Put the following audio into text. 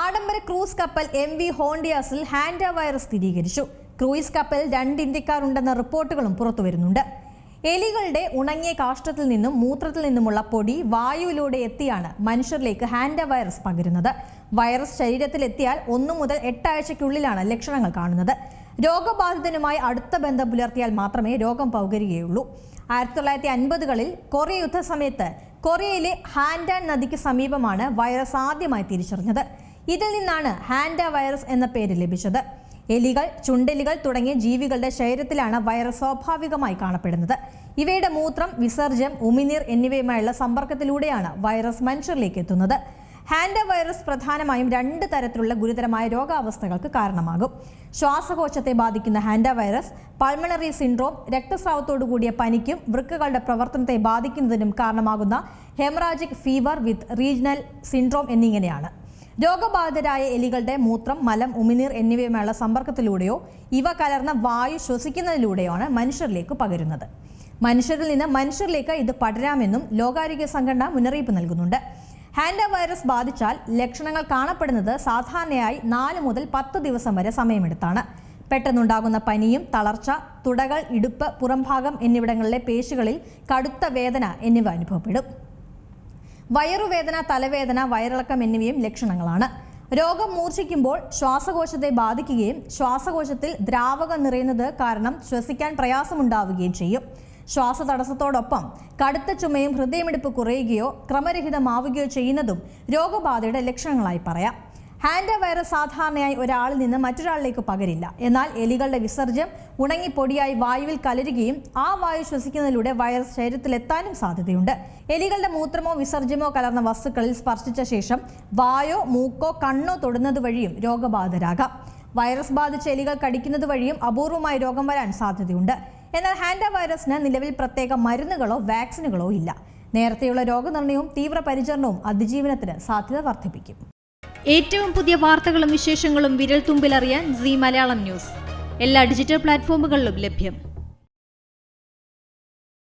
ആഡംബര ക്രൂസ് കപ്പൽ MV ഹോണ്ടിയാസിൽ hanta virus സ്ഥിരീകരിച്ചു. ക്രൂയിസ് കപ്പലിൽ 2 ഇന്ത്യക്കാർ ഉണ്ടെന്ന റിപ്പോർട്ടുകളും പുറത്തുവരുന്നുണ്ട്. എലികളുടെ ഉണങ്ങിയ കാഷ്ടത്തിൽ നിന്നും മൂത്രത്തിൽ നിന്നുമുള്ള പൊടി വായുവിലൂടെ എത്തിയാണ് മനുഷ്യരിലേക്ക് ഹാൻഡ വൈറസ് പകരുന്നത്. വൈറസ് ശരീരത്തിലെത്തിയാൽ 1 മുതൽ 8 ആഴ്ചയ്ക്കുള്ളിലാണ് ലക്ഷണങ്ങൾ കാണുന്നത്. രോഗബാധിതനുമായി അടുത്ത ബന്ധം പുലർത്തിയാൽ മാത്രമേ രോഗം പകരുകയുള്ളൂ. 1950കളിൽ കൊറിയ യുദ്ധസമയത്ത് കൊറിയയിലെ ഹാൻഡാൻ നദിക്ക് സമീപമാണ് വൈറസ് ആദ്യമായി തിരിച്ചറിഞ്ഞത്. ഇതിൽ നിന്നാണ് ഹാൻഡ വൈറസ് എന്ന പേര് ലഭിച്ചത്. എലികൾ, ചുണ്ടെലികൾ തുടങ്ങിയ ജീവികളുടെ ശരീരത്തിലാണ് വൈറസ് സ്വാഭാവികമായി കാണപ്പെടുന്നത്. ഇവയുടെ മൂത്രം, വിസർജ്യം, ഉമിനീർ എന്നിവയുമായുള്ള സമ്പർക്കത്തിലൂടെയാണ് വൈറസ് മനുഷ്യരിലേക്ക് എത്തുന്നത്. ഹാൻഡ വൈറസ് പ്രധാനമായും 2 തരത്തിലുള്ള ഗുരുതരമായ രോഗാവസ്ഥകൾക്ക് കാരണമാകും. ശ്വാസകോശത്തെ ബാധിക്കുന്ന ഹാൻഡ വൈറസ് പൾമണറി സിൻഡ്രോം, രക്തസ്രാവത്തോടു കൂടിയ പനിക്കും വൃക്കകളുടെ പ്രവർത്തനത്തെ ബാധിക്കുന്നതിനും കാരണമാകുന്ന ഹെമറാജിക് ഫീവർ വിത്ത് റീജിയണൽ സിൻഡ്രോം എന്നിങ്ങനെയാണ്. രോഗബാധിതരായ എലികളുടെ മൂത്രം, മലം, ഉമിനീർ എന്നിവയുമായുള്ള സമ്പർക്കത്തിലൂടെയോ ഇവ കലർന്ന വായു ശ്വസിക്കുന്നതിലൂടെയാണ് മനുഷ്യരിലേക്ക് പകരുന്നത്. മനുഷ്യരിൽ നിന്ന് മനുഷ്യരിലേക്ക് ഇത് പടരാമെന്നും ലോകാരോഗ്യ സംഘടന മുന്നറിയിപ്പ് നൽകുന്നുണ്ട്. ഹാൻഡ വൈറസ് ബാധിച്ചാൽ ലക്ഷണങ്ങൾ കാണപ്പെടുന്നത് സാധാരണയായി 4 മുതൽ 10 ദിവസം വരെ സമയമെടുത്താണ്. പെട്ടെന്നുണ്ടാകുന്ന പനിയും തളർച്ച, തുടകൾ, ഇടുപ്പ്, പുറംഭാഗം എന്നിവിടങ്ങളിലെ പേശികളിൽ കടുത്ത വേദന എന്നിവ അനുഭവപ്പെടും. വയറുവേദന, തലവേദന, വയറിളക്കം എന്നിവയും ലക്ഷണങ്ങളാണ്. രോഗം മൂർച്ഛിക്കുമ്പോൾ ശ്വാസകോശത്തെ ബാധിക്കുകയും ശ്വാസകോശത്തിൽ ദ്രാവകം നിറയുന്നത് കാരണം ശ്വസിക്കാൻ പ്രയാസമുണ്ടാവുകയും ചെയ്യും. ശ്വാസതടസ്സത്തോടൊപ്പം കടുത്ത ചുമയും ഹൃദയമിടിപ്പ് കുറയുകയോ ക്രമരഹിതമാവുകയോ ചെയ്യുന്നതും രോഗബാധയുടെ ലക്ഷണങ്ങളായി പറയാം. ഹാൻഡ വൈറസ് സാധാരണയായി ഒരാളിൽ നിന്ന് മറ്റൊരാളിലേക്ക് പകരില്ല. എന്നാൽ എലികളുടെ വിസർജ്യം ഉണങ്ങിപ്പൊടിയായി വായുവിൽ കലരുകയും ആ വായു ശ്വസിക്കുന്നതിലൂടെ വൈറസ് ശരീരത്തിലെത്താനും സാധ്യതയുണ്ട്. എലികളുടെ മൂത്രമോ വിസർജ്യമോ കലർന്ന വസ്തുക്കളിൽ സ്പർശിച്ച ശേഷം വായോ, മൂക്കോ, കണ്ണോ തൊടുന്നത് വഴിയും രോഗബാധിതരാകാം. വൈറസ് ബാധിച്ച എലികൾ കടിക്കുന്നത് വഴിയും അപൂർവമായി രോഗം വരാൻ സാധ്യതയുണ്ട്. എന്നാൽ ഹാൻഡ വൈറസിന് നിലവിൽ പ്രത്യേക മരുന്നുകളോ വാക്സിനുകളോ ഇല്ല. നേരത്തെയുള്ള രോഗനിർണയവും തീവ്രപരിചരണവും അതിജീവനത്തിന് സാധ്യത വർദ്ധിപ്പിക്കും. ഏറ്റവും പുതിയ വാർത്തകളും വിശേഷങ്ങളും വിരൽ തുമ്പിലറിയാൻ Zee മലയാളം ന്യൂസ് എല്ലാ ഡിജിറ്റൽ പ്ലാറ്റ്ഫോമുകളിലും ലഭ്യം.